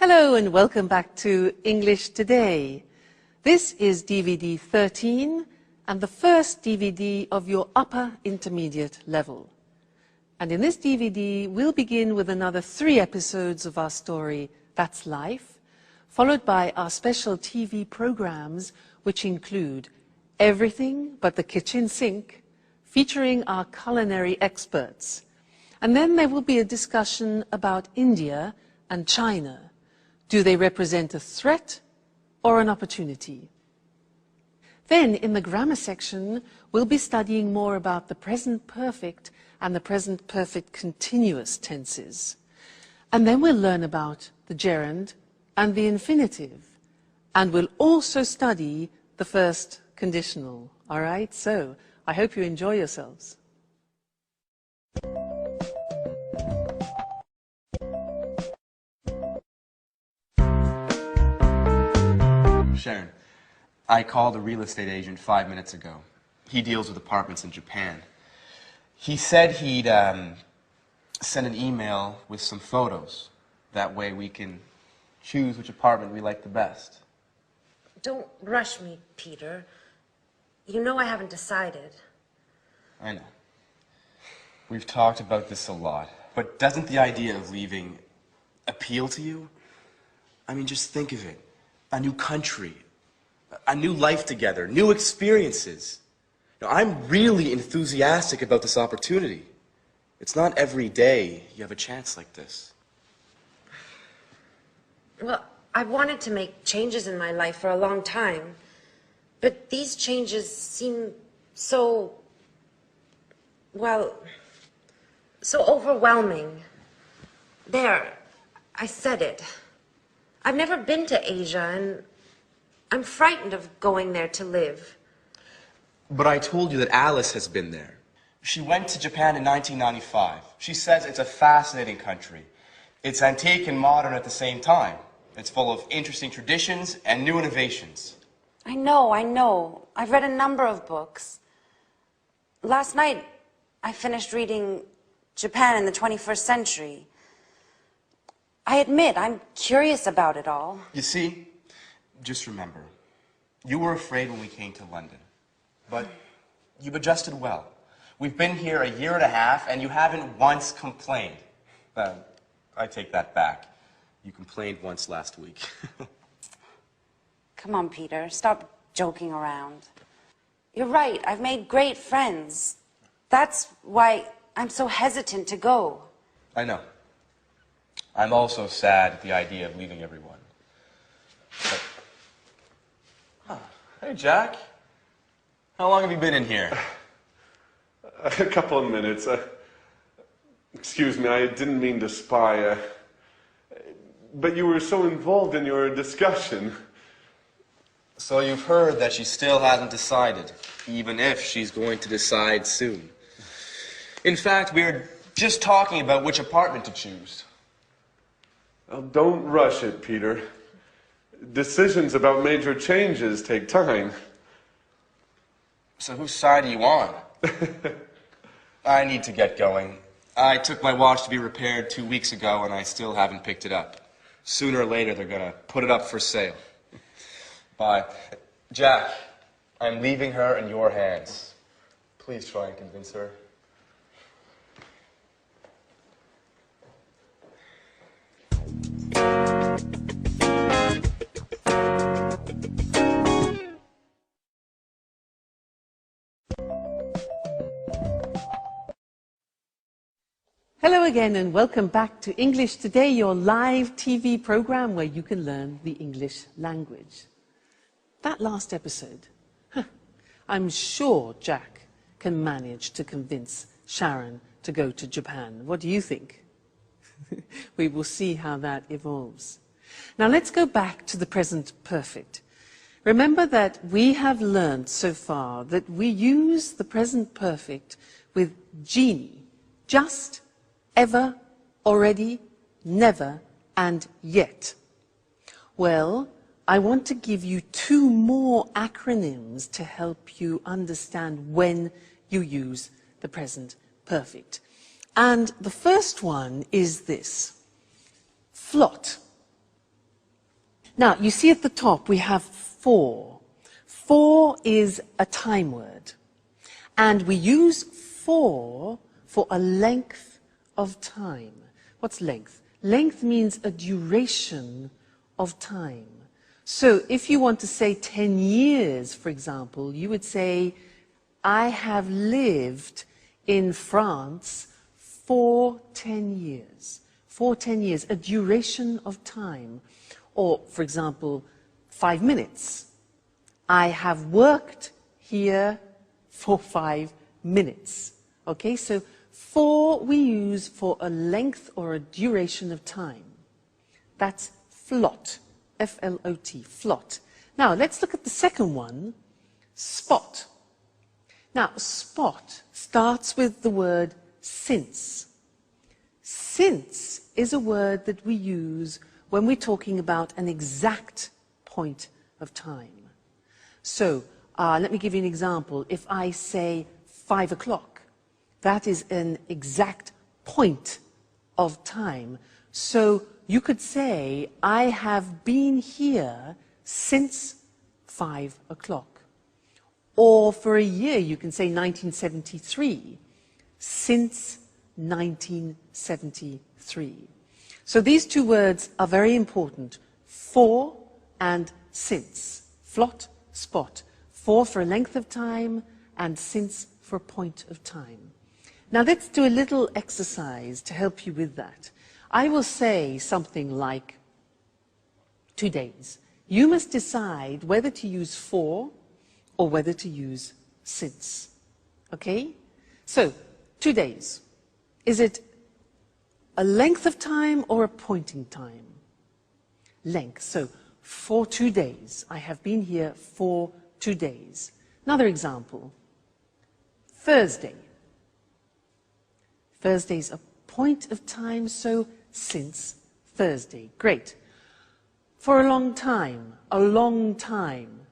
Hello and welcome back to English Today. This is DVD 13 and the first DVD of your upper intermediate level. And in this DVD, we'll begin with another 3 episodes of our story, That's Life, followed by our special TV programs, which include Everything But the Kitchen Sink, featuring our culinary experts. And then there will be a discussion about India and China. Do they represent a threat or an opportunity? Then, in the grammar section, we'll be studying more about the present perfect and the present perfect continuous tenses. And then we'll learn about the gerund and the infinitive. And we'll also study the first conditional. All right? So, I hope you enjoy yourselves. Sharon, I called a real estate agent 5 minutes ago. He deals with apartments in Japan. He said he'd send an email with some photos. That way we can choose which apartment we like the best. Don't rush me, Peter. You know I haven't decided. I know. We've talked about this a lot. But doesn't the idea of leaving appeal to you? I mean, just think of it. A new country, a new life together, new experiences. Now, I'm really enthusiastic about this opportunity. It's not every day you have a chance like this. Well, I've wanted to make changes in my life for a long time, but these changes seem so, well, so overwhelming. There, I said it. I've never been to Asia, and I'm frightened of going there to live. But I told you that Alice has been there. She went to Japan in 1995. She says it's a fascinating country. It's antique and modern at the same time. It's full of interesting traditions and new innovations. I know. I've read a number of books. Last night, I finished reading Japan in the 21st Century. I admit, I'm curious about it all. You see, just remember, you were afraid when we came to London, but you've adjusted well. We've been here a year and a half, and you haven't once complained. I take that back. You complained once last week. Come on, Peter, stop joking around. You're right, I've made great friends. That's why I'm so hesitant to go. I know. I'm also sad at the idea of leaving everyone. But... Hey, Jack. How long have you been in here? A couple of minutes. Excuse me, I didn't mean to spy. But you were so involved in your discussion. So you've heard that she still hasn't decided, even if she's going to decide soon. In fact, we were just talking about which apartment to choose. Well, don't rush it, Peter. Decisions about major changes take time. So whose side are you on? I need to get going. I took my watch to be repaired 2 weeks ago, and I still haven't picked it up. Sooner or later, they're going to put it up for sale. Bye. Jack, I'm leaving her in your hands. Please try and convince her. Hello again and welcome back to English Today, your live TV program where you can learn the English language. That last episode, I'm sure Jack can manage to convince Sharon to go to Japan. What do you think? We will see how that evolves. Now let's go back to the present perfect. Remember that we have learned so far that we use the present perfect with genie, just, ever, already, never, and yet. Well, I want to give you 2 more acronyms to help you understand when you use the present perfect. And the first one is this: flot. Now, you see at the top we have for. For is a time word. And we use for a length of time. What's length? Length means a duration of time. So if you want to say 10 years, for example, you would say, I have lived in France for 10 years. For 10 years, a duration of time. Or, for example, 5 minutes. I have worked here for 5 minutes. Okay, so for we use for a length or a duration of time. That's flot. F-L-O-T, flot. Now, let's look at the second one, spot. Now, spot starts with the word since. Since is a word that we use when we're talking about an exact point of time. So, let me give you an example. If I say 5 o'clock, that is an exact point of time. So, you could say, I have been here since 5 o'clock. Or for a year, you can say 1973, since 1973. So these two words are very important, for and since. Flot, spot. For a length of time, and since for a point of time. Now let's do a little exercise to help you with that. I will say something like 2 days. You must decide whether to use for or whether to use since. Okay? So, 2 days. Is it a length of time or a point in time? Length. So, for 2 days. I have been here for 2 days. Another example. Thursday. Thursday's a point of time, so since Thursday. Great. For a long time. A long time.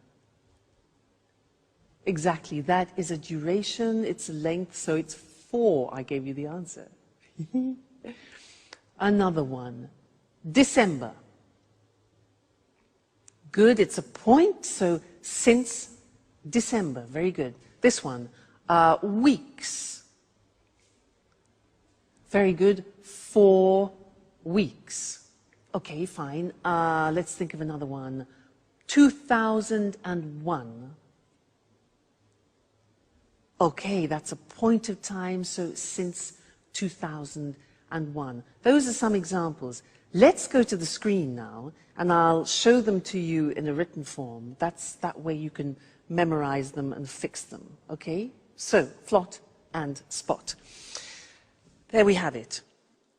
Exactly, that is a duration, it's a length, so it's for. I gave you the answer. Another one, December. Good, it's a point, so since December, very good. This one, weeks. Very good, 4 weeks. Okay, fine. Let's think of another one. 2001. Okay, that's a point of time, so since 2001. Those are some examples. Let's go to the screen now, and I'll show them to you in a written form. That way you can memorize them and fix them, okay? So, flot and spot. There we have it.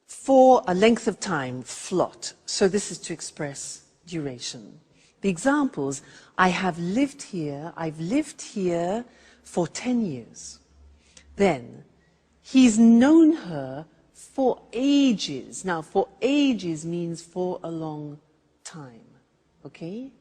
For a length of time, flot. So this is to express duration. The examples, I've lived here for 10 years. Then, he's known her for ages. Now, for ages means for a long time, okay?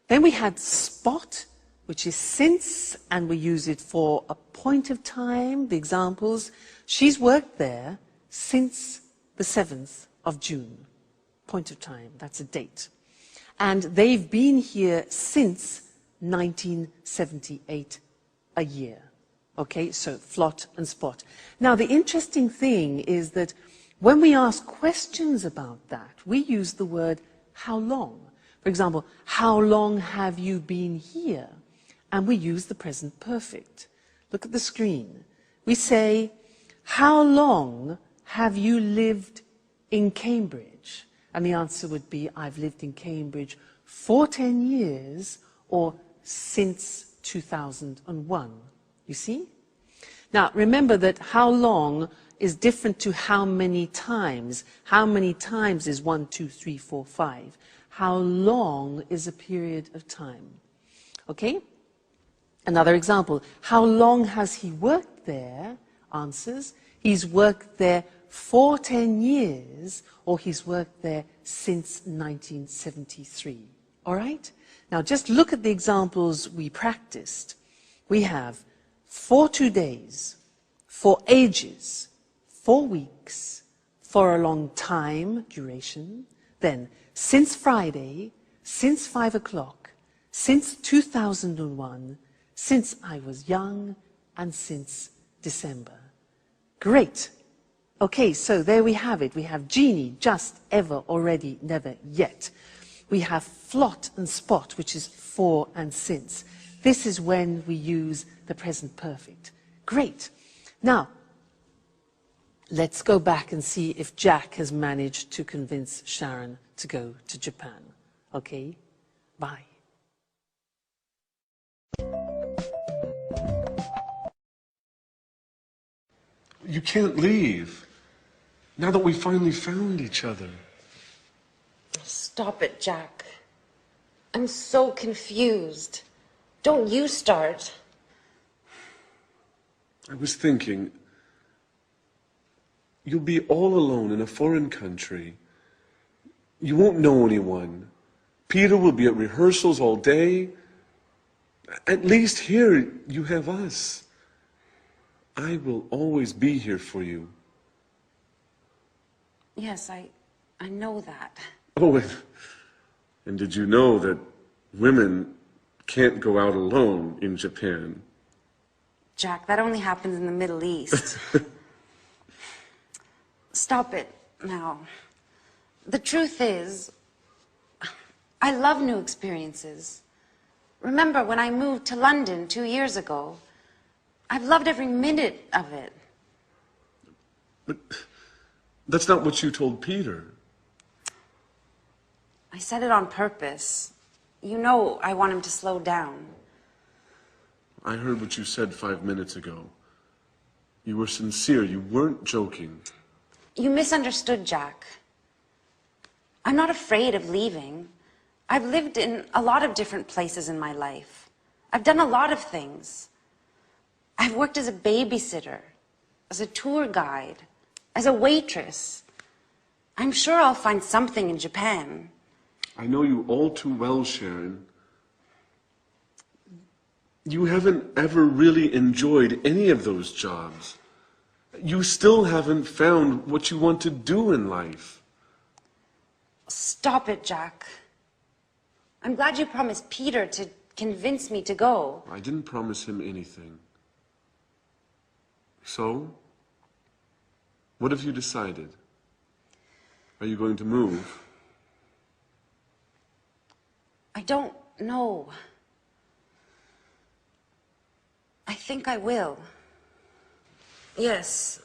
Then we had spot, which is since, and we use it for a point of time. The examples, she's worked there since the 7th of June. Point of time, that's a date. And they've been here since 1978, a year. Okay, so flot and spot. Now, the interesting thing is that when we ask questions about that, we use the word how long. For example, how long have you been here? And we use the present perfect. Look at the screen. We say, how long have you lived in Cambridge? And the answer would be, I've lived in Cambridge for 10 years or since 2001. You see? Now, remember that how long is different to how many times. How many times is 1, 2, 3, 4, 5. How long is a period of time? Okay? Another example. How long has he worked there? Answers. He's worked there for 10 years, or he's worked there since 1973. All right? Now, just look at the examples we practiced. We have for 2 days, for ages, 4 weeks, for a long time, duration, then since Friday, since 5 o'clock, since 2001, since I was young, and since December. Great. Okay, so there we have it. We have genie, just, ever, already, never, yet. We have flot and spot, which is for and since. This is when we use the present perfect. Great. Now, let's go back and see if Jack has managed to convince Sharon to go to Japan. Okay? Bye. You can't leave. Now that we finally found each other. Stop it, Jack. I'm so confused. Don't you start. I was thinking, you'll be all alone in a foreign country. You won't know anyone. Peter will be at rehearsals all day. At least here you have us. I will always be here for you. Yes, I know that. Oh, and did you know that women can't go out alone in Japan? Jack, that only happens in the Middle East. Stop it now. The truth is, I love new experiences. Remember when I moved to London 2 years ago? I've loved every minute of it. But that's not what you told Peter. I said it on purpose. You know I want him to slow down. I heard what you said 5 minutes ago. You were sincere. You weren't joking. You misunderstood, Jack. I'm not afraid of leaving. I've lived in a lot of different places in my life. I've done a lot of things. I've worked as a babysitter, as a tour guide, as a waitress. I'm sure I'll find something in Japan. I know you all too well, Sharon. You haven't ever really enjoyed any of those jobs. You still haven't found what you want to do in life. Stop it, Jack. I'm glad you promised Peter to convince me to go. I didn't promise him anything. So, what have you decided? Are you going to move? I don't know. I think I will. Yes.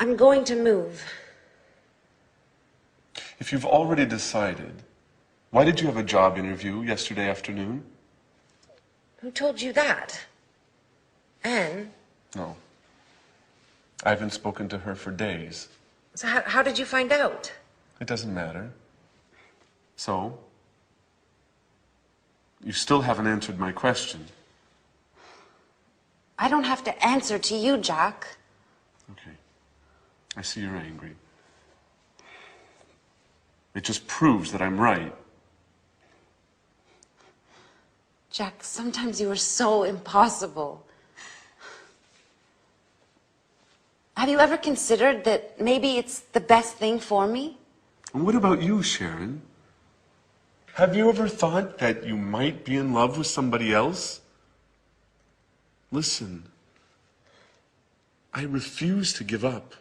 I'm going to move. If you've already decided, why did you have a job interview yesterday afternoon? Who told you that? Anne? No. I haven't spoken to her for days. So how did you find out? It doesn't matter. So, you still haven't answered my question. I don't have to answer to you, Jack. Okay. I see you're angry. It just proves that I'm right. Jack, sometimes you are so impossible. Have you ever considered that maybe it's the best thing for me? And what about you, Sharon? Have you ever thought that you might be in love with somebody else? Listen, I refuse to give up.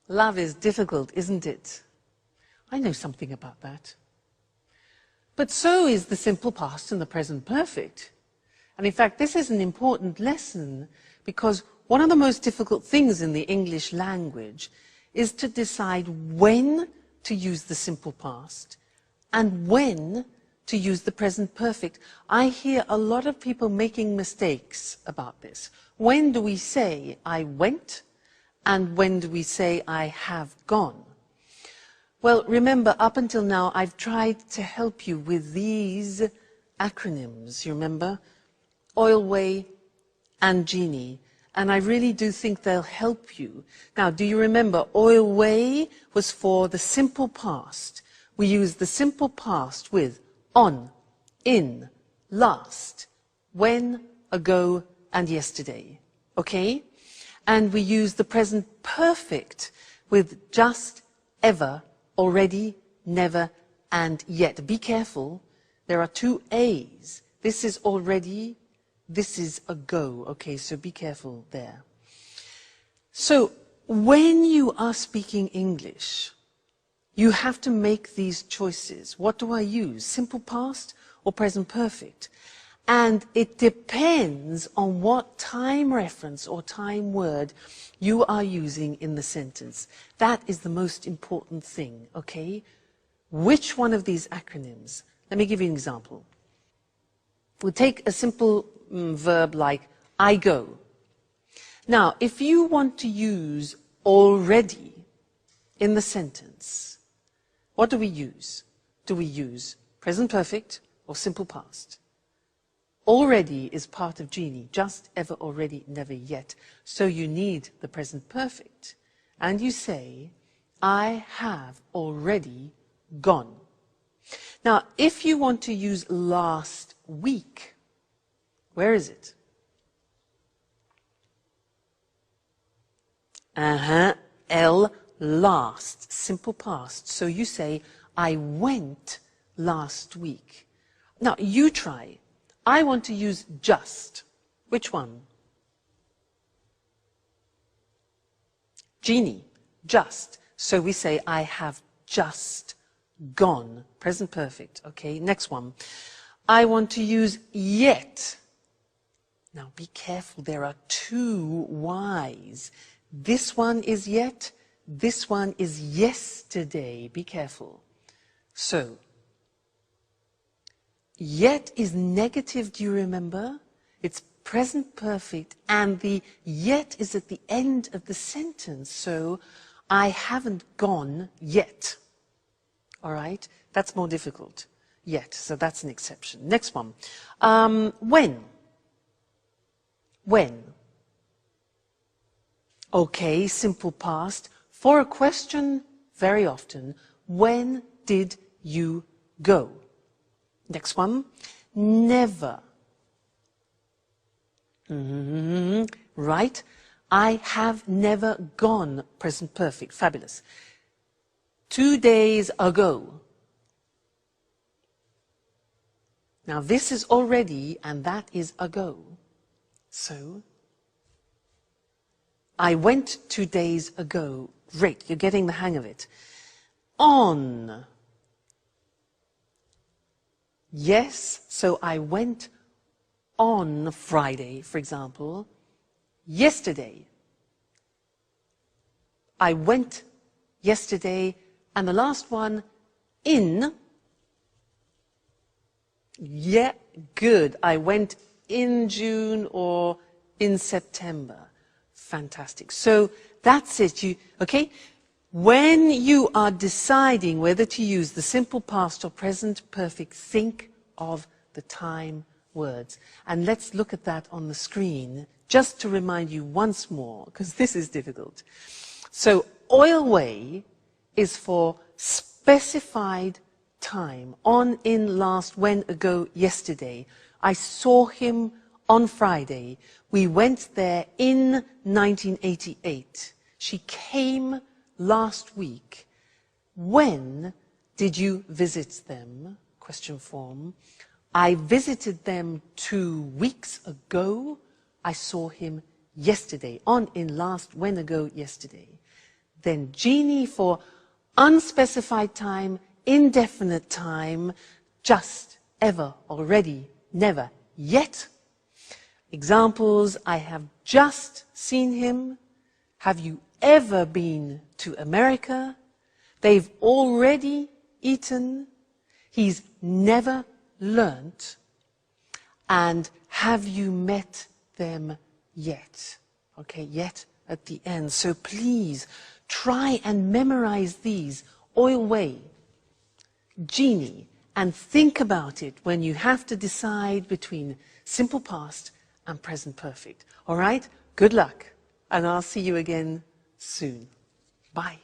Love is difficult, isn't it? I know something about that. But so is the simple past and the present perfect. And in fact, this is an important lesson because one of the most difficult things in the English language is to decide when to use the simple past and when to use the present perfect. I hear a lot of people making mistakes about this. When do we say I went and when do we say I have gone? Well, remember, up until now, I've tried to help you with these acronyms, you remember? Oilway and Genie. And I really do think they'll help you. Now, do you remember, Oilway was for the simple past. We use the simple past with on, in, last, when, ago, and yesterday. Okay? And we use the present perfect with just, ever, already, never, and yet. Be careful. There are two A's. This is already, this is ago. Okay, so be careful there. So, when you are speaking English, you have to make these choices. What do I use? Simple past or present perfect? And it depends on what time reference or time word you are using in the sentence. That is the most important thing, okay? Which one of these acronyms? Let me give you an example. We'll take a simple verb like I go. Now, if you want to use already in the sentence, what do we use? Do we use present perfect or simple past? Already is part of genie, just, ever, already, never, yet. So you need the present perfect. And you say, I have already gone. Now, if you want to use last week, where is it? L, last, simple past. So you say, I went last week. Now, you try. I want to use just. Which one? Genie, just. So we say, I have just gone. Present perfect. Okay, next one. I want to use yet. Now be careful, there are two Y's. This one is yet, this one is yesterday. Be careful. So, yet is negative, do you remember? It's present perfect, and the yet is at the end of the sentence. So, I haven't gone yet. All right? That's more difficult. Yet. So that's an exception. Next one. When? When? Okay, simple past. For a question, very often, when did you go? Next one. Never. Right? I have never gone. Present perfect. Fabulous. 2 days ago. Now this is already and that is ago. So, I went 2 days ago. Great, you're getting the hang of it. On. Yes, so I went on Friday, for example. Yesterday. I went yesterday. And the last one, in. Yeah, good. I went in June or in September. Fantastic. So that's it. Okay? When you are deciding whether to use the simple past or present perfect, think of the time words. And let's look at that on the screen, just to remind you once more, because this is difficult. So, oil way is for specified time. On, in, last, when, ago, yesterday. I saw him on Friday. We went there in 1988. She came last week. When did you visit them? Question form. I visited them 2 weeks ago. I saw him yesterday. On, in, last, when, ago, yesterday. Then genie for unspecified time, indefinite time, just, ever, already, never, yet. Examples, I have just seen him. Have you ever been to America? They've already eaten. He's never learnt. And have you met them yet? Okay, yet at the end. So please try and memorize these. Oil way, genie, and think about it when you have to decide between simple past and present perfect. All right? Good luck, and I'll see you again soon. Bye.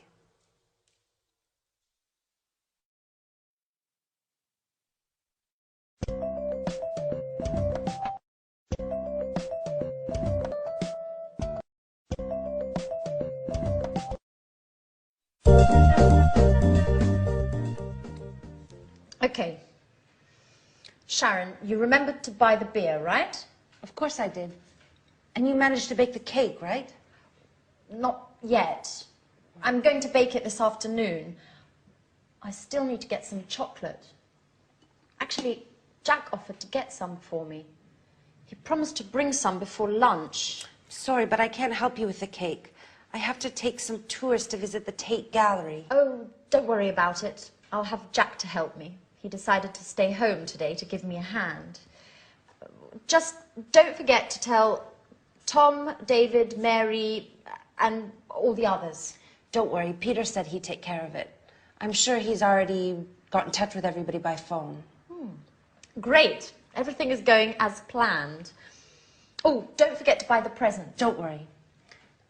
Okay. Sharon, you remembered to buy the beer, right? Of course I did. And you managed to bake the cake, right? Not yet. I'm going to bake it this afternoon. I still need to get some chocolate. Actually, Jack offered to get some for me. He promised to bring some before lunch. Sorry, but I can't help you with the cake. I have to take some tours to visit the Tate Gallery. Oh, don't worry about it. I'll have Jack to help me. He decided to stay home today to give me a hand. Just don't forget to tell Tom, David, Mary, and all the others. Don't worry, Peter said he'd take care of it. I'm sure he's already got in touch with everybody by phone. Great. Everything is going as planned. Oh, don't forget to buy the present. Don't worry.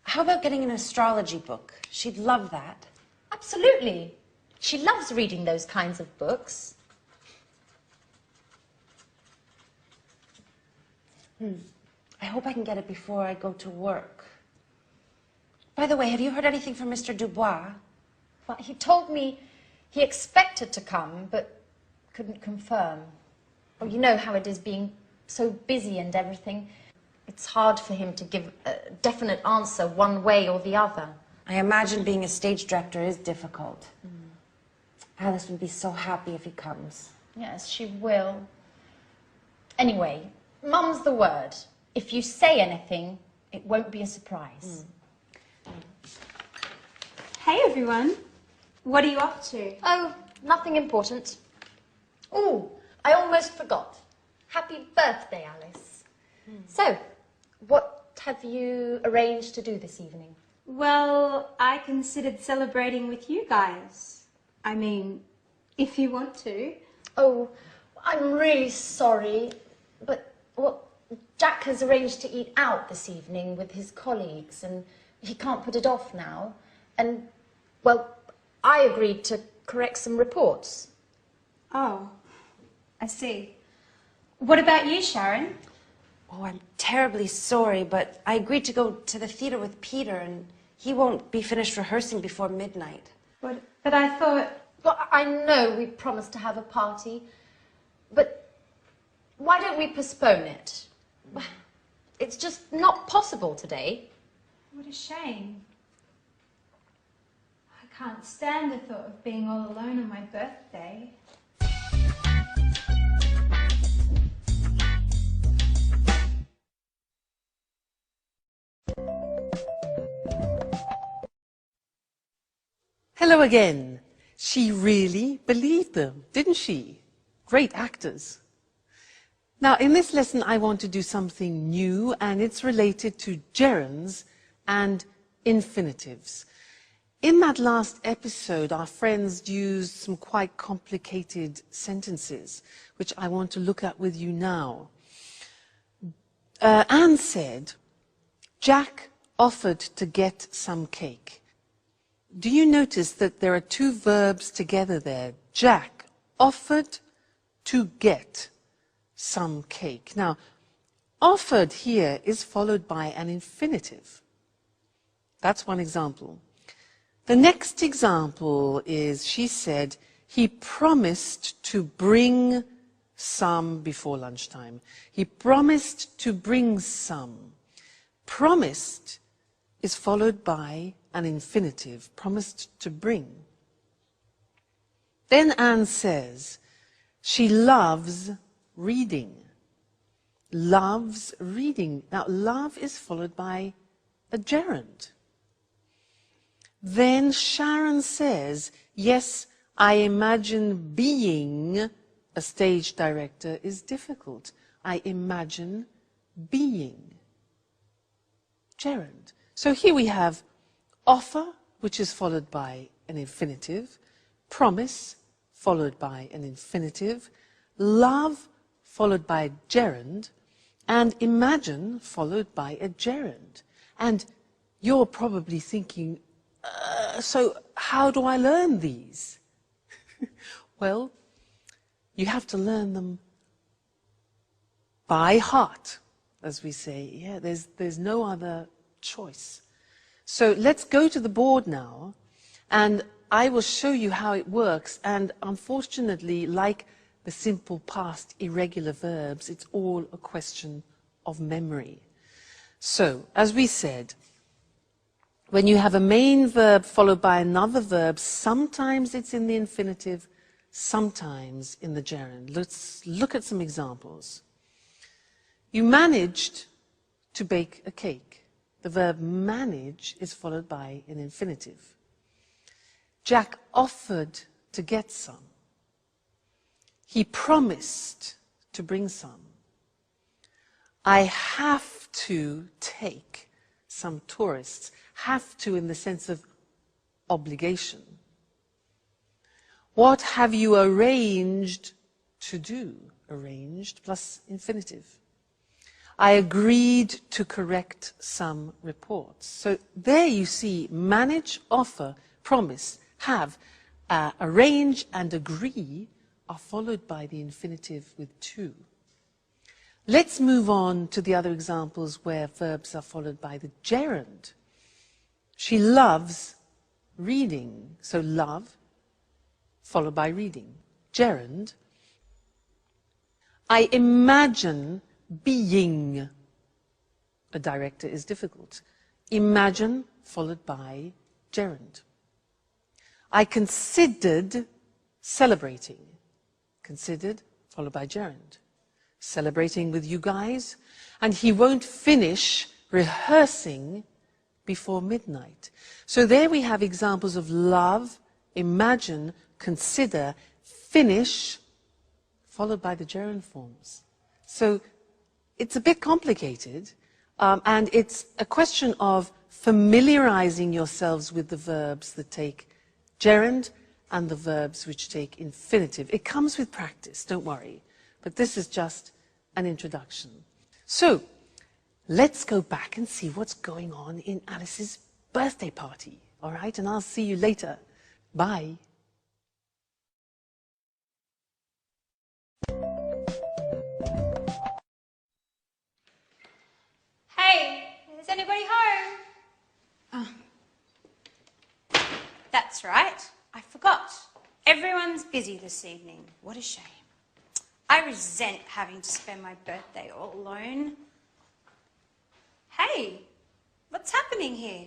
How about getting an astrology book? She'd love that. Absolutely. She loves reading those kinds of books. I hope I can get it before I go to work. By the way, have you heard anything from Mr. Dubois? Well, he told me he expected to come, but couldn't confirm. Well, you know how it is being so busy and everything. It's hard for him to give a definite answer one way or the other. I imagine being a stage director is difficult. Alice would be so happy if he comes. Yes, she will. Anyway, Mum's the word. If you say anything, it won't be a surprise. Hey everyone, what are you up to? Oh, nothing important. Oh, I almost forgot. Happy birthday, Alice. So, what have you arranged to do this evening? Well, I considered celebrating with you guys. I mean, if you want to. Oh, I'm really sorry, but well, Jack has arranged to eat out this evening with his colleagues, and he can't put it off now. And, well, I agreed to correct some reports. Oh, I see. What about you, Sharon? Oh, I'm terribly sorry, but I agreed to go to the theater with Peter, and he won't be finished rehearsing before midnight. But I thought... Well, I know we promised to have a party, but why don't we postpone it? It's just not possible today. What a shame. I can't stand the thought of being all alone on my birthday. Hello again. She really believed them, didn't she? Great actors. Now, in this lesson, I want to do something new, and it's related to gerunds and infinitives. In that last episode, our friends used some quite complicated sentences, which I want to look at with you now. Anne said, Jack offered to get some cake. Do you notice that there are two verbs together there? Jack offered to get some cake. Now, offered here is followed by an infinitive. That's one example. The next example is, she said, he promised to bring some before lunchtime. He promised to bring some. Promised is followed by an infinitive, promised to bring. Then Anne says, she loves reading. Loves reading. Now, love is followed by a gerund. Then Sharon says, yes, I imagine being a stage director is difficult. I imagine being. Gerund. So here we have offer, which is followed by an infinitive, promise, followed by an infinitive, love, followed by a gerund, and imagine, followed by a gerund. And you're probably thinking, so how do I learn these? Well, you have to learn them by heart, as we say. Yeah, there's no other choice. So let's go to the board now, and I will show you how it works, and unfortunately, like the simple past irregular verbs, it's all a question of memory. So, as we said, when you have a main verb followed by another verb, sometimes it's in the infinitive, sometimes in the gerund. Let's look at some examples. You managed to bake a cake. The verb manage is followed by an infinitive. Jack offered to get some. He promised to bring some. I have to take some tourists. Have to in the sense of obligation. What have you arranged to do? Arranged plus infinitive. I agreed to correct some reports. So there you see manage, offer, promise, have, arrange and agree are followed by the infinitive with to. Let's move on to the other examples where verbs are followed by the gerund. She loves reading. So love followed by reading. Gerund. I imagine being a director is difficult. Imagine followed by gerund. I considered celebrating. Considered followed by gerund. Celebrating with you guys. And he won't finish rehearsing before midnight. So there we have examples of love, imagine, consider, finish, followed by the gerund forms. So it's a bit complicated, and it's a question of familiarizing yourselves with the verbs that take gerund and the verbs which take infinitive. It comes with practice, don't worry. But this is just an introduction. So let's go back and see what's going on in Alice's birthday party. All right, and I'll see you later. Bye. Hey, is anybody home? Oh. That's right, I forgot. Everyone's busy this evening. What a shame. I resent having to spend my birthday all alone. Hey, what's happening here?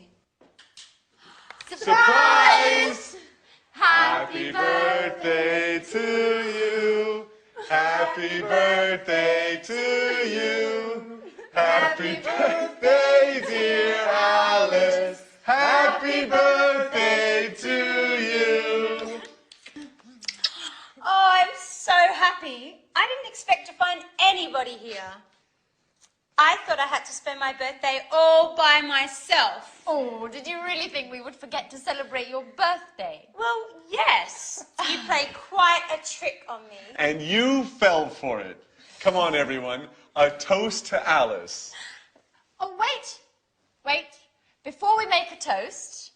Surprise! Happy birthday to you. Happy birthday to you. Happy birthday, dear Alice. Happy birthday to you. Oh, I'm so happy. I didn't expect to find anybody here. I thought I had to spend my birthday all by myself. Oh, did you really think we would forget to celebrate your birthday? Well, yes. You played quite a trick on me. And you fell for it. Come on, everyone. A toast to Alice. Oh, wait. Before we make a toast,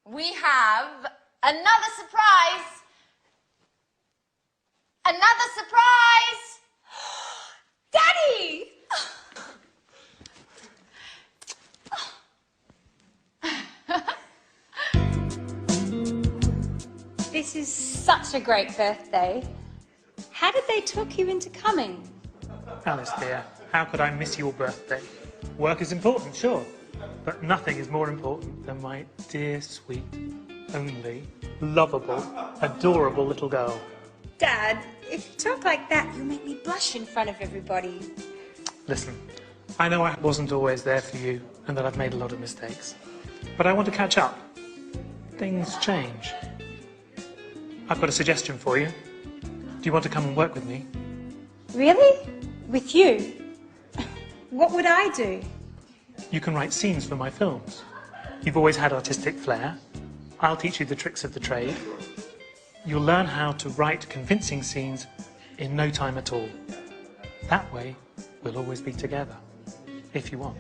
we have another surprise. Another surprise! Daddy! This is such a great birthday. How did they talk you into coming? Alice, dear, how could I miss your birthday? Work is important, sure, but nothing is more important than my dear, sweet, only, lovable, adorable little girl. Dad, if you talk like that, you'll make me blush in front of everybody. Listen, I know I wasn't always there for you and that I've made a lot of mistakes, but I want to catch up. Things change. I've got a suggestion for you. Do you want to come and work with me? Really? With you? What would I do? You can write scenes for my films. You've always had artistic flair. I'll teach you the tricks of the trade. You'll learn how to write convincing scenes in no time at all. That way, we'll always be together, if you want.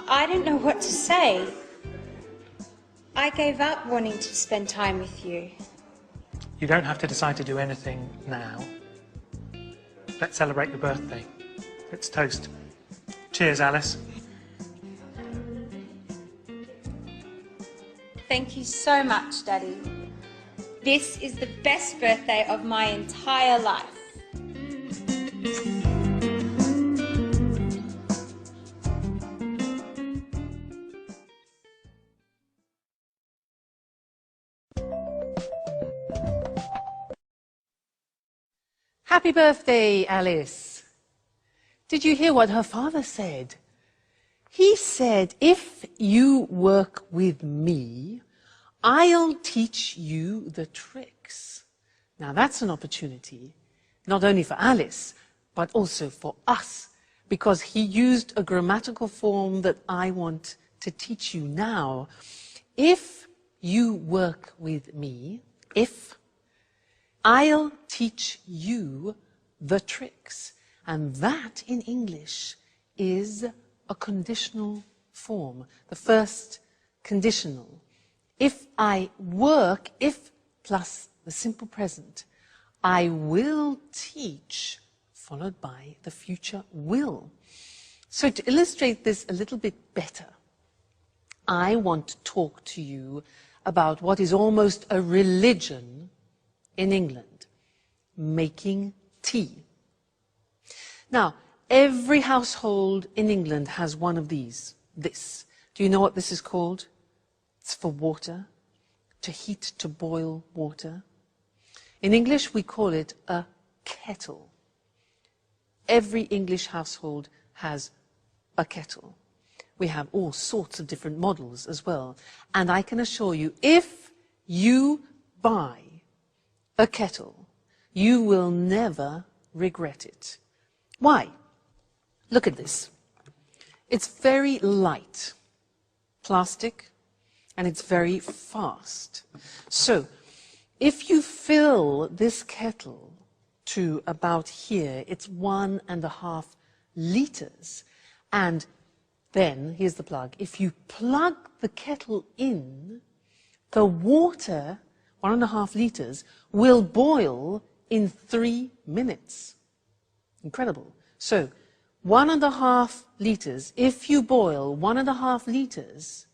I don't know what to say. I gave up wanting to spend time with you. You don't have to decide to do anything now. Let's celebrate your birthday. Let's toast. Cheers, Alice. Thank you so much, Daddy. This is the best birthday of my entire life. Happy birthday, Alice. Did you hear what her father said? He said, if you work with me, I'll teach you the tricks. Now that's an opportunity, not only for Alice, but also for us, because he used a grammatical form that I want to teach you now. If you work with me, I'll teach you the tricks. And that in English is a conditional form, the first conditional. If I work, if plus the simple present, I will teach, followed by the future will. So to illustrate this a little bit better, I want to talk to you about what is almost a religion in England, making tea. Now, every household in England has one of these, this. Do you know what this is called? It's for water, to heat, to boil water. In English, we call it a kettle. Every English household has a kettle. We have all sorts of different models as well. And I can assure you, if you buy a kettle, you will never regret it. Why? Look at this. It's very light, plastic, and it's very fast. So, if you fill this kettle to about here, it's 1.5 liters. And then, here's the plug. If you plug the kettle in, the water, 1.5 liters, will boil in 3 minutes. Incredible. So, 1.5 liters, if you boil 1.5 liters,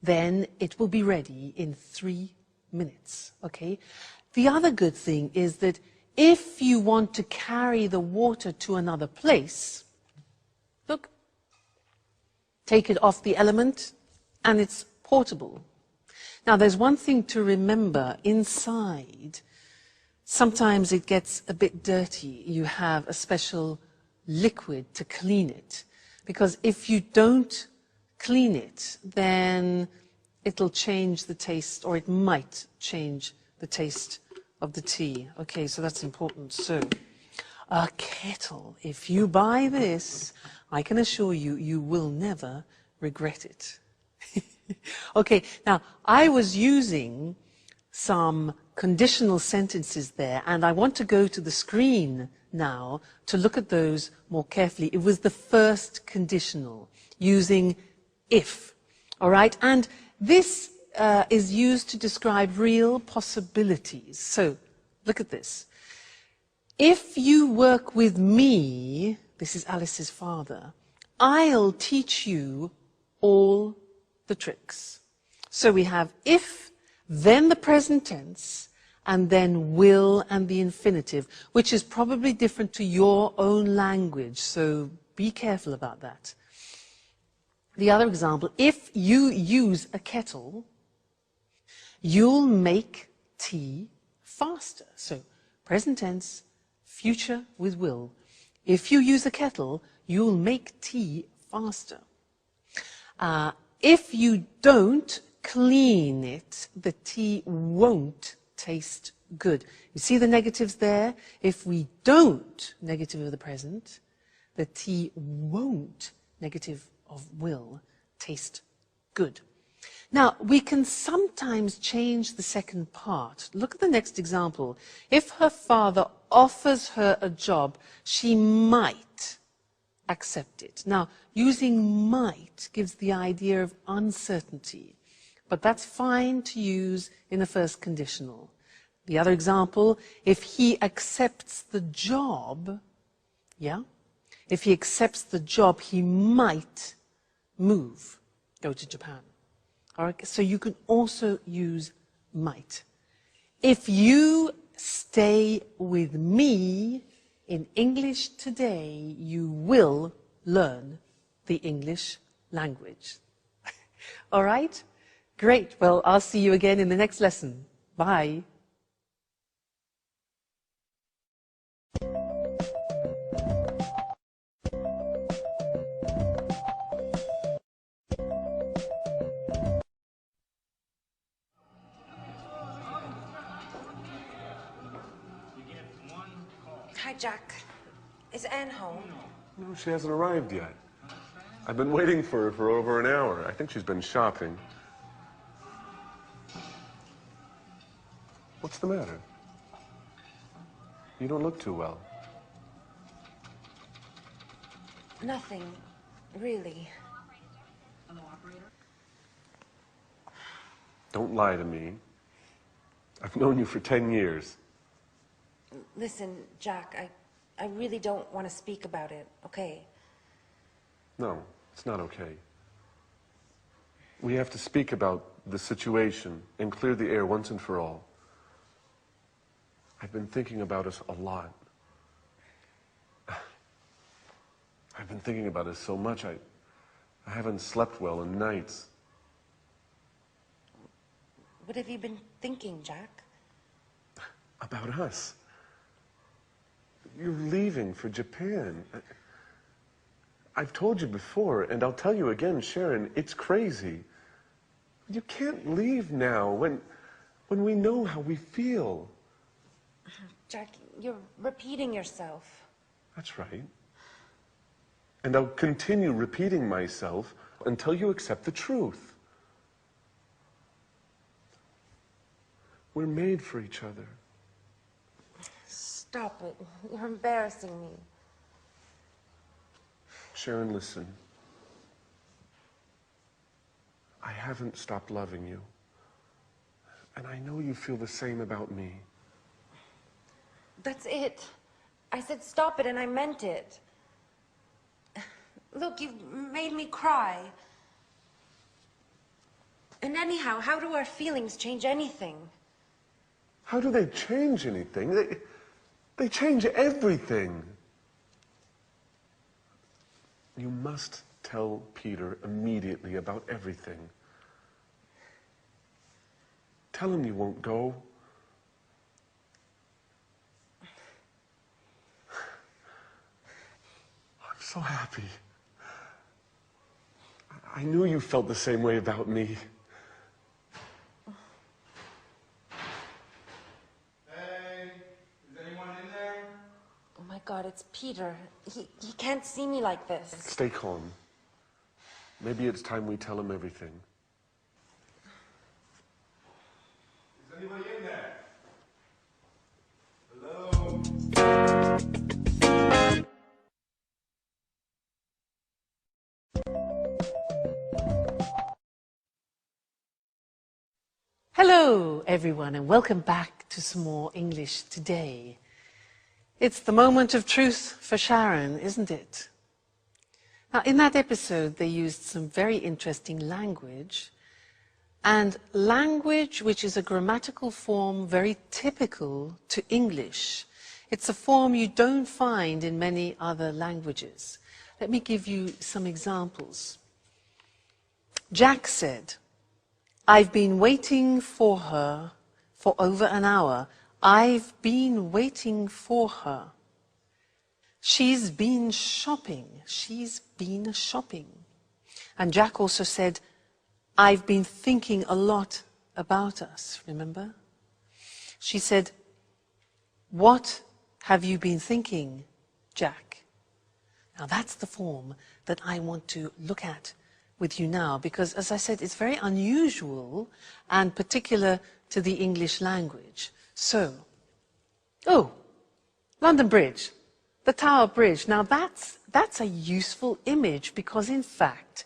then it will be ready in 3 minutes, okay? The other good thing is that if you want to carry the water to another place, look, take it off the element, and it's portable. Now, there's one thing to remember. Inside, sometimes it gets a bit dirty. You have a special liquid to clean it. Because if you don't clean it, then it'll change the taste, or it might change the taste of the tea. Okay, so that's important. So, a kettle. If you buy this, I can assure you, you will never regret it. Okay, now, I was using some conditional sentences there, and I want to go to the screen now to look at those more carefully. It was the first conditional, using if, all right? And this is used to describe real possibilities. So, look at this. If you work with me, this is Alice's father, I'll teach you all the tricks. So we have if, then the present tense, and then will and the infinitive, which is probably different to your own language, so be careful about that. The other example, if you use a kettle, you'll make tea faster. So present tense, future with will. If you use a kettle, you'll make tea faster. If you don't clean it, the tea won't taste good. You see the negatives there? If we don't, negative of the present, the tea won't, negative of will, taste good. Now, we can sometimes change the second part. Look at the next example. If her father offers her a job, she might accept it. Now, using might gives the idea of uncertainty, but that's fine to use in the first conditional. The other example, if he accepts the job, if he accepts the job, he might move, go to Japan. All right, so you can also use might. If you stay with me in English today, you will learn the English language. All right? Great. Well, I'll see you again in the next lesson. Bye. Hi, Jack. Is Anne home? No, she hasn't arrived yet. I've been waiting for her for over an hour. I think she's been shopping. What's the matter? You don't look too well. Nothing, really. Don't lie to me. I've known you for 10 years. Listen, Jack, I really don't want to speak about it, okay? No, it's not okay. We have to speak about the situation and clear the air once and for all. I've been thinking about us a lot. I've been thinking about us so much, I haven't slept well in nights. What have you been thinking, Jack? About us. You're leaving for Japan. I've told you before, and I'll tell you again, Sharon, it's crazy. You can't leave now when we know how we feel. Jack, you're repeating yourself. That's right. And I'll continue repeating myself until you accept the truth. We're made for each other. Stop it. You're embarrassing me. Sharon, listen. I haven't stopped loving you. And I know you feel the same about me. That's it. I said stop it and I meant it. Look, you've made me cry. And anyhow, how do our feelings change anything? How do they change anything? They change everything. You must tell Peter immediately about everything. Tell him you won't go. I'm so happy. I knew you felt the same way about me. Oh my God, it's Peter. He can't see me like this. Stay calm. Maybe it's time we tell him everything. Is anybody in there? Hello? Hello, everyone, and welcome back to some more English today. It's the moment of truth for Sharon, isn't it? Now, in that episode, they used some very interesting language, and language which is a grammatical form very typical to English. It's a form you don't find in many other languages. Let me give you some examples. Jack said, "I've been waiting for her for over an hour. I've been waiting for her. She's been shopping. She's been shopping." And Jack also said, "I've been thinking a lot about us," remember? She said, "What have you been thinking, Jack?" Now that's the form that I want to look at with you now, because as I said, it's very unusual and particular to the English language. So, London Bridge, the Tower Bridge. Now that's a useful image because in fact,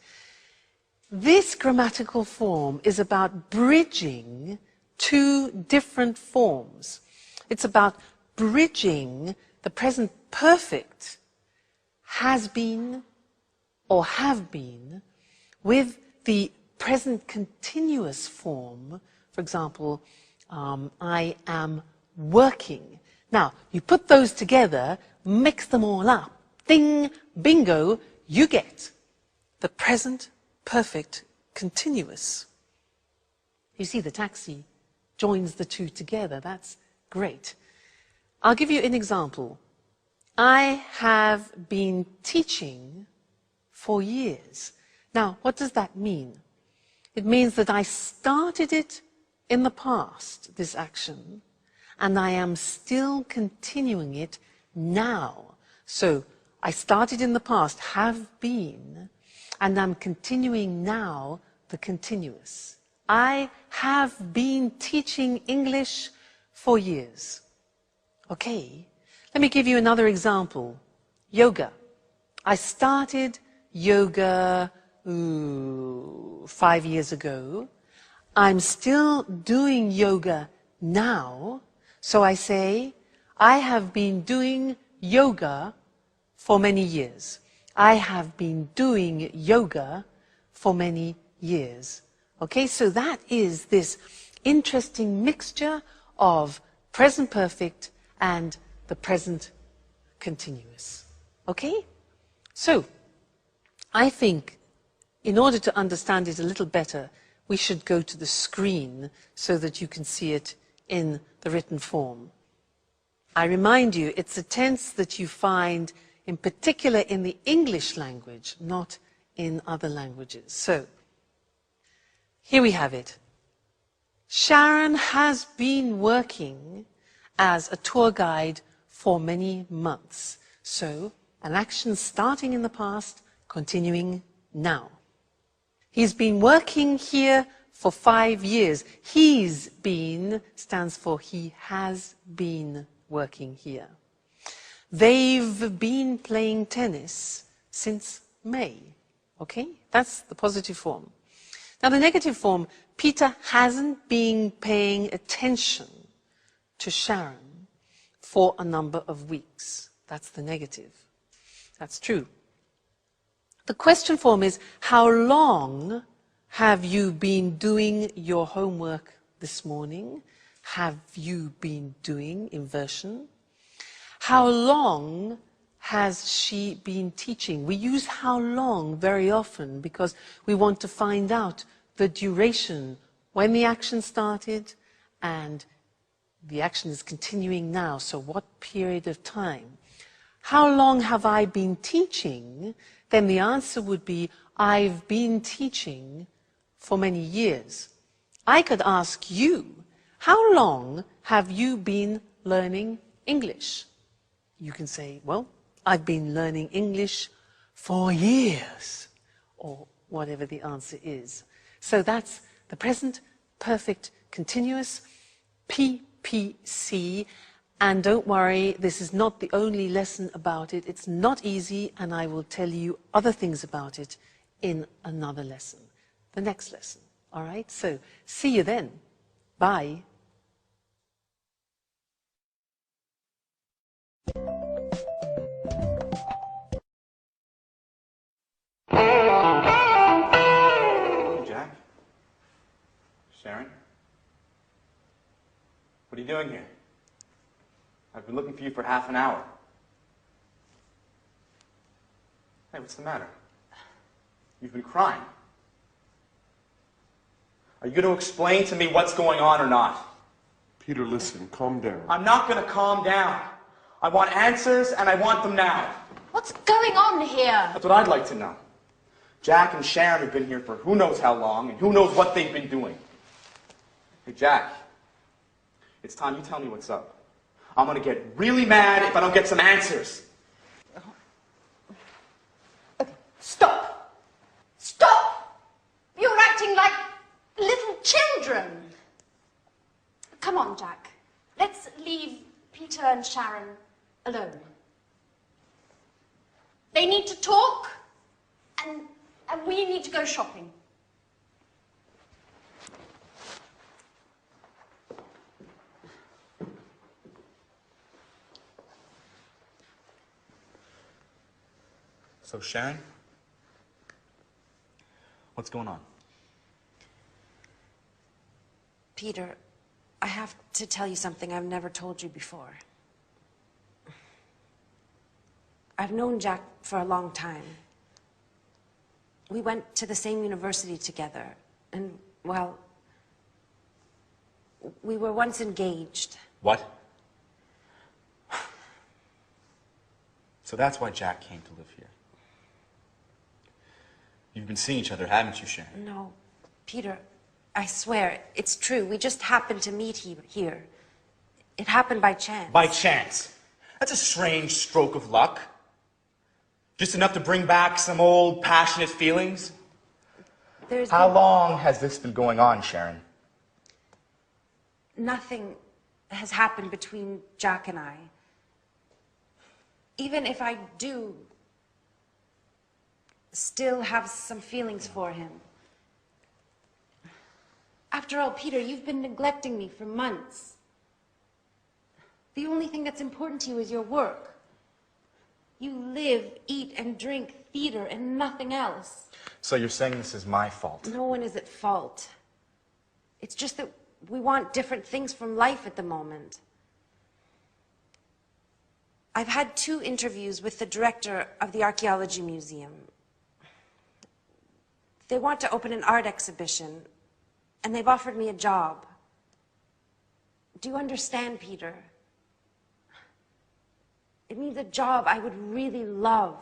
this grammatical form is about bridging two different forms. It's about bridging the present perfect has been or have been with the present continuous form, for example, I am working. Now, you put those together, mix them all up, ding, bingo, you get the present perfect continuous. You see, the taxi joins the two together. That's great. I'll give you an example. I have been teaching for years. Now, what does that mean? It means that I started it in the past, this action, and I am still continuing it now. So, I started in the past, have been, and I'm continuing now the continuous. I have been teaching English for years. Okay, let me give you another example. Yoga. I started yoga 5 years ago. I'm still doing yoga now. So I say, I have been doing yoga for many years. I have been doing yoga for many years. Okay, so that is this interesting mixture of present perfect and the present continuous. Okay? So, I think in order to understand it a little better, we should go to the screen so that you can see it in the written form. I remind you, it's a tense that you find in particular in the English language, not in other languages. So, here we have it. Sharon has been working as a tour guide for many months. So, an action starting in the past, continuing now. He's been working here for 5 years. He's been stands for he has been working here. They've been playing tennis since May. Okay? That's the positive form. Now, the negative form, Peter hasn't been paying attention to Sharon for a number of weeks. That's the negative. That's true. The question form is, how long have you been doing your homework this morning? Have you been doing inversion? How long has she been teaching? We use how long very often because we want to find out the duration, when the action started and the action is continuing now, so what period of time? How long have I been teaching? Then the answer would be, I've been teaching for many years. I could ask you, how long have you been learning English? You can say, well, I've been learning English for years, or whatever the answer is. So that's the present perfect continuous, PPC, and don't worry, this is not the only lesson about it. It's not easy, and I will tell you other things about it in another lesson, the next lesson. All right? So see you then. Bye. Jack? Sharon? What are you doing here? I've been looking for you for half an hour. Hey, what's the matter? You've been crying. Are you going to explain to me what's going on or not? Peter, listen, calm down. I'm not going to calm down. I want answers, and I want them now. What's going on here? That's what I'd like to know. Jack and Sharon have been here for who knows how long, and who knows what they've been doing. Hey, Jack, it's time you tell me what's up. I'm going to get really mad if I don't get some answers. Okay, stop. Stop! You're acting like little children. Come on, Jack. Let's leave Peter and Sharon alone. They need to talk, and we need to go shopping. So, Sharon, what's going on? Peter, I have to tell you something I've never told you before. I've known Jack for a long time. We went to the same university together, and, well, we were once engaged. What? So that's why Jack came to live here. You've been seeing each other, haven't you, Sharon? No, Peter, I swear, it's true. We just happened to meet here. It happened by chance. By chance? That's a strange stroke of luck. Just enough to bring back some old passionate feelings? How long has this been going on, Sharon? Nothing has happened between Jack and I. Even if I do still have some feelings for him. After all, Peter, you've been neglecting me for months. The only thing that's important to you is your work. You live, eat, and drink theater and nothing else. So you're saying this is my fault? No one is at fault. It's just that we want different things from life at the moment. I've had 2 interviews with the director of the Archaeology Museum. They want to open an art exhibition, and they've offered me a job. Do you understand, Peter? It means a job I would really love.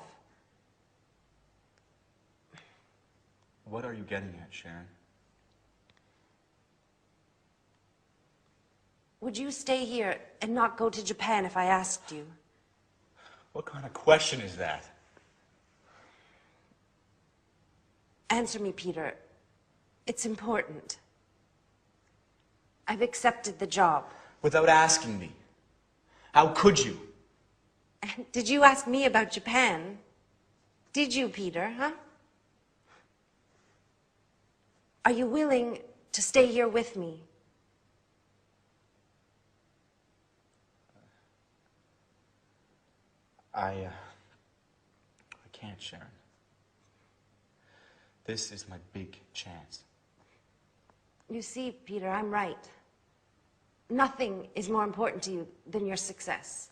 What are you getting at, Sharon? Would you stay here and not go to Japan if I asked you? What kind of question is that? Answer me, Peter. It's important. I've accepted the job. Without asking me. How could you? Did you ask me about Japan? Did you, Peter, huh? Are you willing to stay here with me? I can't, Sharon. This is my big chance. You see, Peter, I'm right. Nothing is more important to you than your success.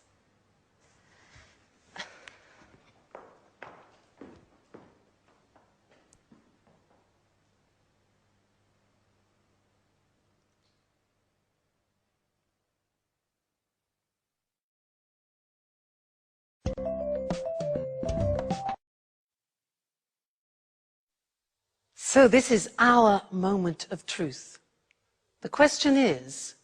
So this is our moment of truth. The question is,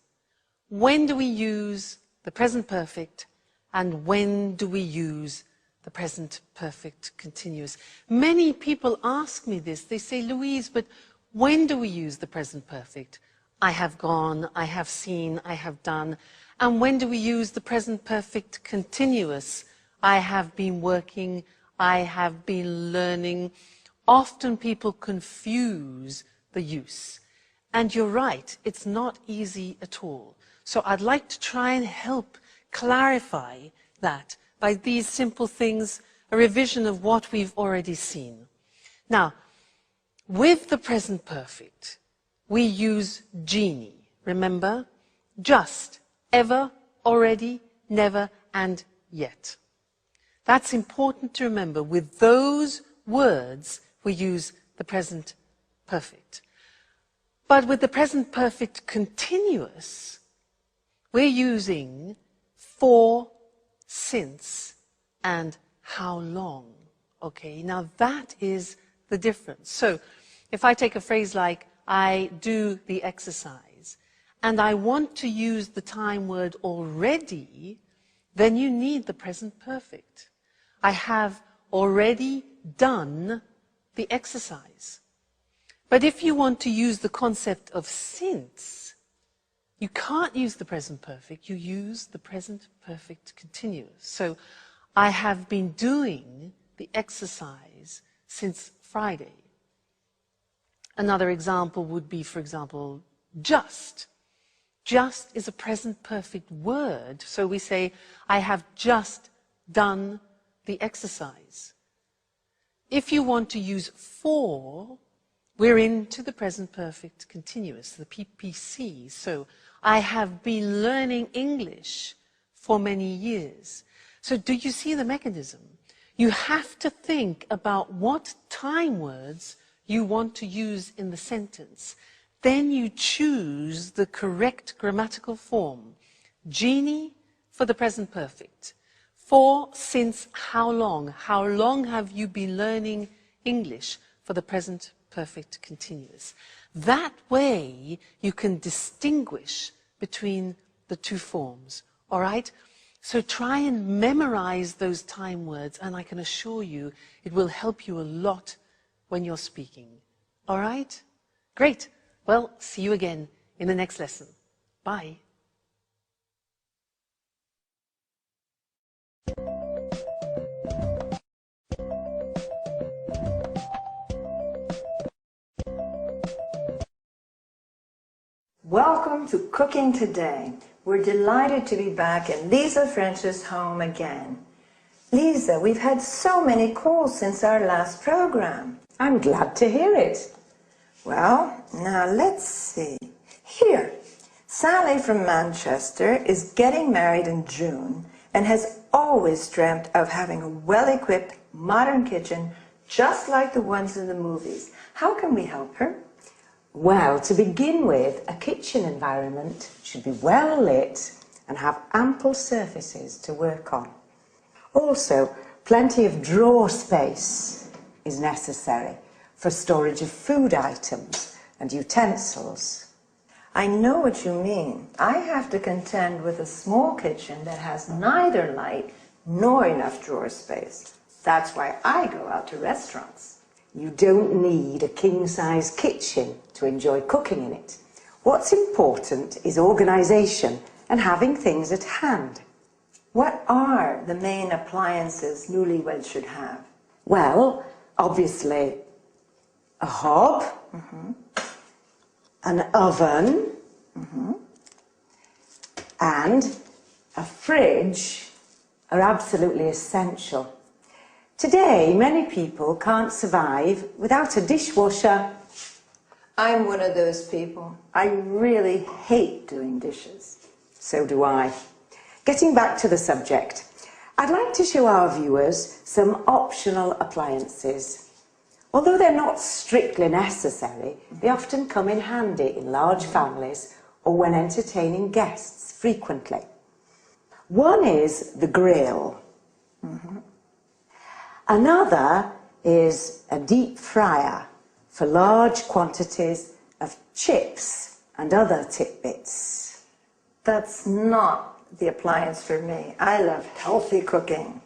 when do we use the present perfect and when do we use the present perfect continuous? Many people ask me this. They say, Louise, but when do we use the present perfect? I have gone, I have seen, I have done. And when do we use the present perfect continuous? I have been working, I have been learning. Often people confuse the use. And you're right, it's not easy at all. So I'd like to try and help clarify that by these simple things, a revision of what we've already seen. Now, with the present perfect, we use genie. Remember? Just, ever, already, never, and yet. That's important to remember. With those words, we use the present perfect. But with the present perfect continuous, we're using for, since, and how long. Okay, now that is the difference. So if I take a phrase like, I do the exercise, and I want to use the time word already, then you need the present perfect. I have already done the exercise. But if you want to use the concept of since, you can't use the present perfect, you use the present perfect continuous. So, I have been doing the exercise since Friday. Another example would be, for example, just. Just is a present perfect word, so we say, I have just done the exercise. If you want to use for, we're into the present perfect continuous, the PPC. So I have been learning English for many years. So do you see the mechanism? You have to think about what time words you want to use in the sentence. Then you choose the correct grammatical form. Genie for the present perfect. For, since, how long? How long have you been learning English for the present perfect continuous? That way you can distinguish between the two forms, all right? So try and memorize those time words, and I can assure you it will help you a lot when you're speaking. All right? Great. Well, see you again in the next lesson. Bye. Welcome to Cooking Today. We're delighted to be back in Lisa French's home again. Lisa, we've had so many calls since our last program. I'm glad to hear it. Well, now let's see. Here, Sally from Manchester is getting married in June and has always dreamt of having a well-equipped modern kitchen just like the ones in the movies. How can we help her? Well, to begin with, a kitchen environment should be well lit and have ample surfaces to work on. Also, plenty of drawer space is necessary for storage of food items and utensils. I know what you mean. I have to contend with a small kitchen that has neither light nor enough drawer space. That's why I go out to restaurants. You don't need a king-size kitchen to enjoy cooking in it. What's important is organisation and having things at hand. What are the main appliances newlyweds should have? Well, obviously, a hob, an oven, and a fridge are absolutely essential. Today, many people can't survive without a dishwasher. I'm one of those people. I really hate doing dishes. So do I. Getting back to the subject, I'd like to show our viewers some optional appliances. Although they're not strictly necessary, they often come in handy in large families or when entertaining guests frequently. One is the grill. Another is a deep fryer for large quantities of chips and other tidbits. That's not the appliance for me. I love healthy cooking.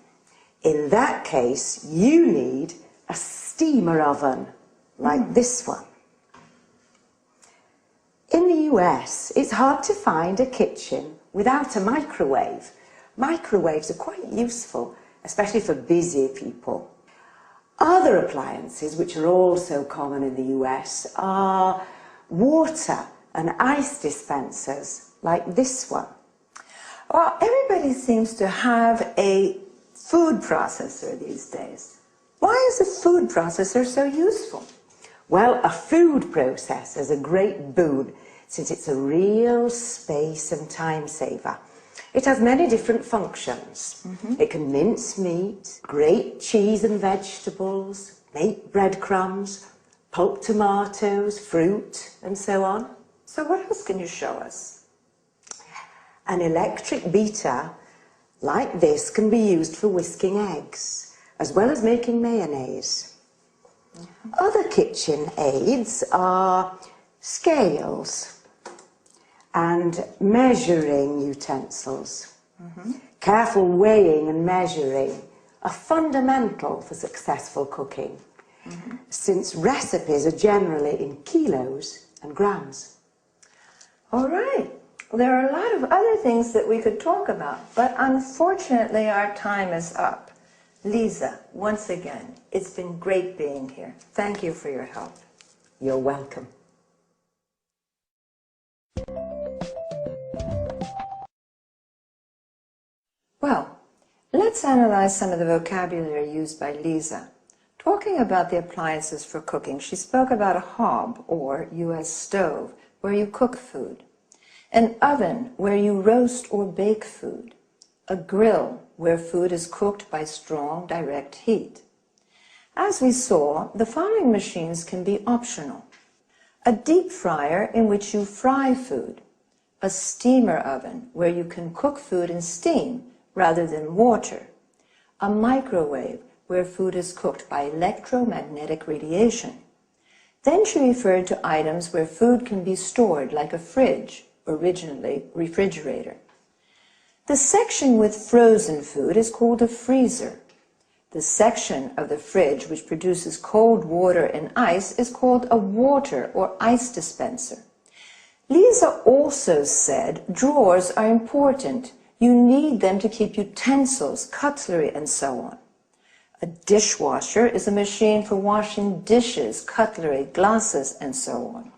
In that case, you need a steamer oven like this one. In the US, it's hard to find a kitchen without a microwave. Microwaves are quite useful, especially for busy people. Other appliances, which are also common in the US, are water and ice dispensers, like this one. Well, everybody seems to have a food processor these days. Why is a food processor so useful? Well, a food processor is a great boon, since it's a real space and time saver. It has many different functions. It can mince meat, grate cheese and vegetables, make breadcrumbs, pulp tomatoes, fruit, and so on. So what else can you show us? An electric beater like this can be used for whisking eggs, as well as making mayonnaise. Other kitchen aids are scales and measuring utensils. Careful weighing and measuring are fundamental for successful cooking, since recipes are generally in kilos and grams. All right. There are a lot of other things that we could talk about, but unfortunately our time is up. Lisa, once again, it's been great being here. Thank you for your help. You're welcome. Well, let's analyze some of the vocabulary used by Lisa. Talking about the appliances for cooking, she spoke about a hob, or U.S. stove, where you cook food, an oven where you roast or bake food, a grill where food is cooked by strong direct heat. As we saw, the following machines can be optional: a deep fryer in which you fry food, a steamer oven where you can cook food in steam rather than water, a microwave where food is cooked by electromagnetic radiation. Then she referred to items where food can be stored, like a fridge, originally refrigerator. The section with frozen food is called a freezer. The section of the fridge which produces cold water and ice is called a water or ice dispenser. Lisa also said drawers are important. You need them to keep utensils, cutlery, and so on. A dishwasher is a machine for washing dishes, cutlery, glasses, and so on.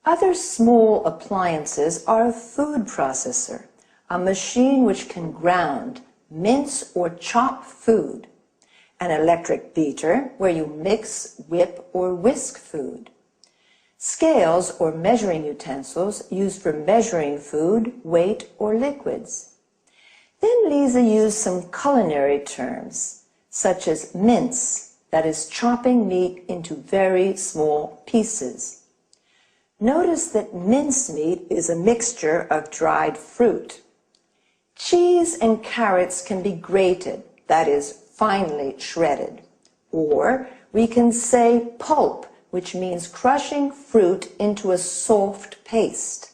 Other small appliances are a food processor, a machine which can ground, mince, or chop food, an electric beater where you mix, whip, or whisk food, scales or measuring utensils used for measuring food, weight, or liquids. Then Lisa used some culinary terms, such as mince, that is chopping meat into very small pieces. Notice that mincemeat is a mixture of dried fruit. Cheese and carrots can be grated, that is, finely shredded. Or we can say pulp, which means crushing fruit into a soft paste.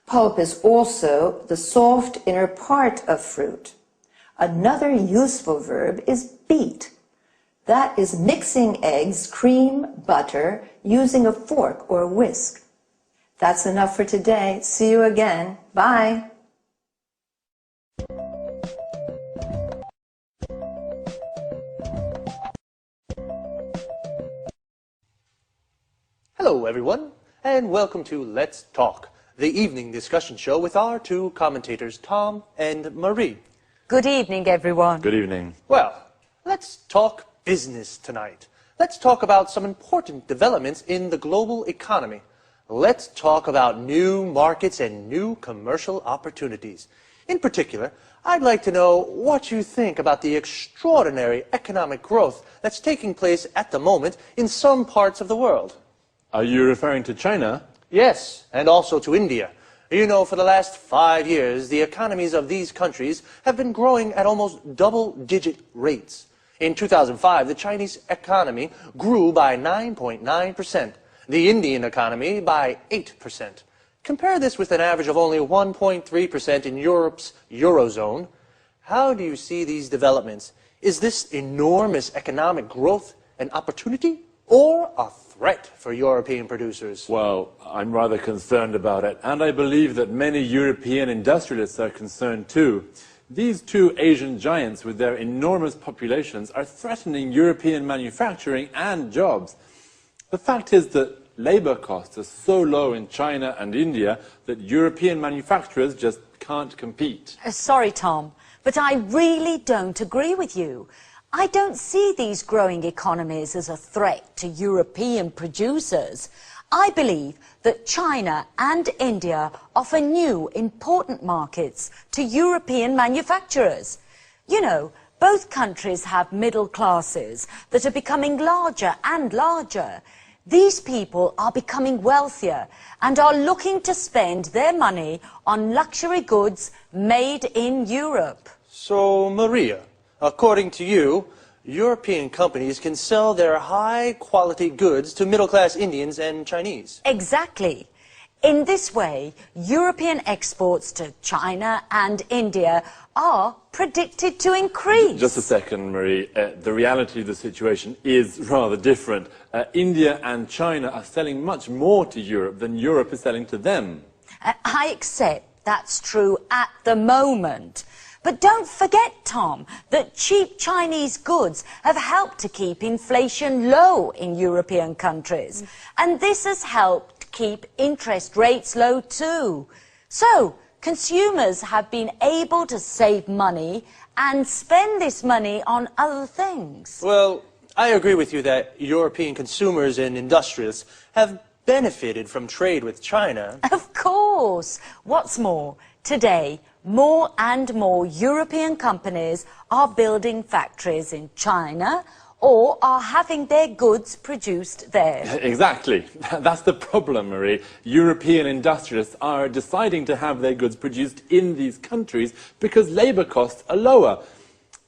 Pulp is also the soft inner part of fruit. Another useful verb is beat. That is mixing eggs, cream, butter, using a fork or a whisk. That's enough for today. See you again. Bye. Hello, everyone, and welcome to Let's Talk, the evening discussion show with our two commentators, Tom and Marie. Good evening, everyone. Good evening. Well, let's talk business tonight. Let's talk about some important developments in the global economy. Let's talk about new markets and new commercial opportunities. In particular, I'd like to know what you think about the extraordinary economic growth that's taking place at the moment in some parts of the world. Are you referring to China? Yes, and also to India. You know, for the last 5 years, the economies of these countries have been growing at almost double-digit rates. In 2005, the Chinese economy grew by 9.9%, the Indian economy by 8%. Compare this with an average of only 1.3% in Europe's Eurozone. How do you see these developments? Is this enormous economic growth an opportunity or a threat for European producers? Well, I'm rather concerned about it, and I believe that many European industrialists are concerned too. These two Asian giants with their enormous populations are threatening European manufacturing and jobs. The fact is that labor costs are so low in China and India that European manufacturers just can't compete. Sorry, Tom, but I really don't agree with you. I don't see these growing economies as a threat to European producers. I believe that China and India offer new, important markets to European manufacturers. You know, both countries have middle classes that are becoming larger and larger. These people are becoming wealthier and are looking to spend their money on luxury goods made in Europe. So, Maria, according to you, European companies can sell their high-quality goods to middle-class Indians and Chinese. Exactly. In this way, European exports to China and India are predicted to increase. Just a second, Marie. The reality of the situation is rather different. India and China are selling much more to Europe than Europe is selling to them. I accept that's true at the moment. But don't forget, Tom, that cheap Chinese goods have helped to keep inflation low in European countries. And this has helped keep interest rates low too. So, consumers have been able to save money and spend this money on other things. Well, I agree with you that European consumers and industrialists have benefited from trade with China. Of course. What's more, today, more and more European companies are building factories in China or are having their goods produced there. Exactly. That's the problem, Marie. European industrialists are deciding to have their goods produced in these countries because labour costs are lower.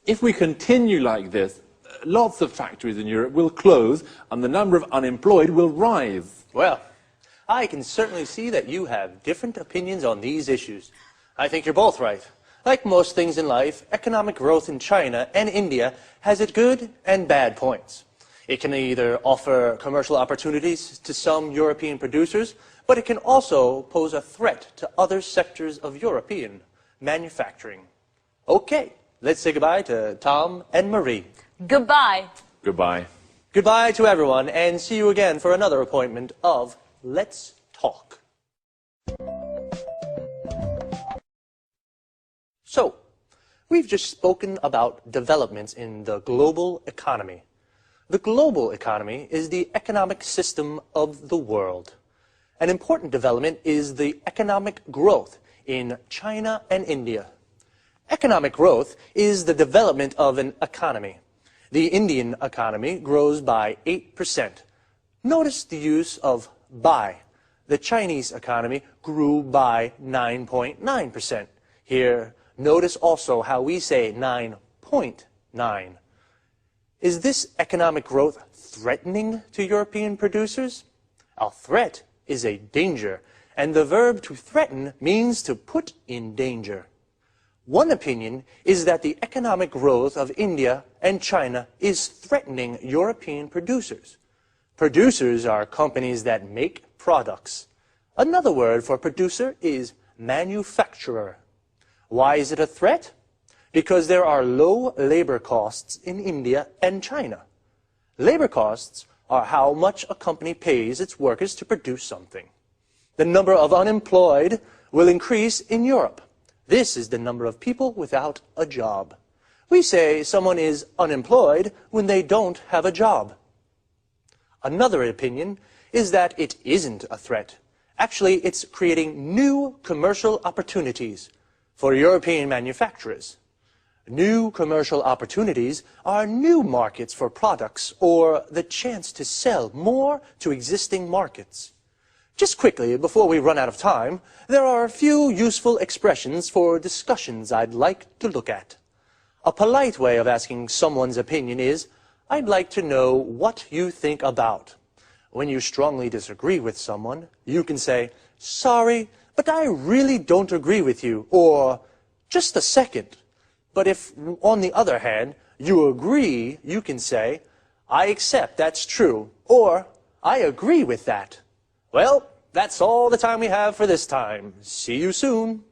If we continue like this, lots of factories in Europe will close and the number of unemployed will rise. Well, I can certainly see that you have different opinions on these issues. I think you're both right. Like most things in life, economic growth in China and India has its good and bad points. It can either offer commercial opportunities to some European producers, but it can also pose a threat to other sectors of European manufacturing. Okay, let's say goodbye to Tom and Marie. Goodbye. Goodbye. Goodbye to everyone, and see you again for another appointment of Let's Talk. So, we've just spoken about developments in the global economy. The global economy is the economic system of the world. An important development is the economic growth in China and India. Economic growth is the development of an economy. The Indian economy grows by 8%. Notice the use of by. The Chinese economy grew by 9.9%. Here, notice also how we say 9.9. Is this economic growth threatening to European producers? A threat is a danger, and the verb to threaten means to put in danger. One opinion is that the economic growth of India and China is threatening European producers. Producers are companies that make products. Another word for producer is manufacturer. Why is it a threat? Because there are low labor costs in India and China. Labor costs are how much a company pays its workers to produce something. The number of unemployed will increase in Europe. This is the number of people without a job. We say someone is unemployed when they don't have a job. Another opinion is that it isn't a threat. Actually, it's creating new commercial opportunities for European manufacturers. New commercial opportunities are new markets for products or the chance to sell more to existing markets. Just quickly, before we run out of time, there are a few useful expressions for discussions I'd like to look at. A polite way of asking someone's opinion is, I'd like to know what you think about. When you strongly disagree with someone, you can say, sorry, but I really don't agree with you, or just a second. But if, on the other hand, you agree, you can say, I accept that's true, or I agree with that. Well, that's all the time we have for this time. See you soon.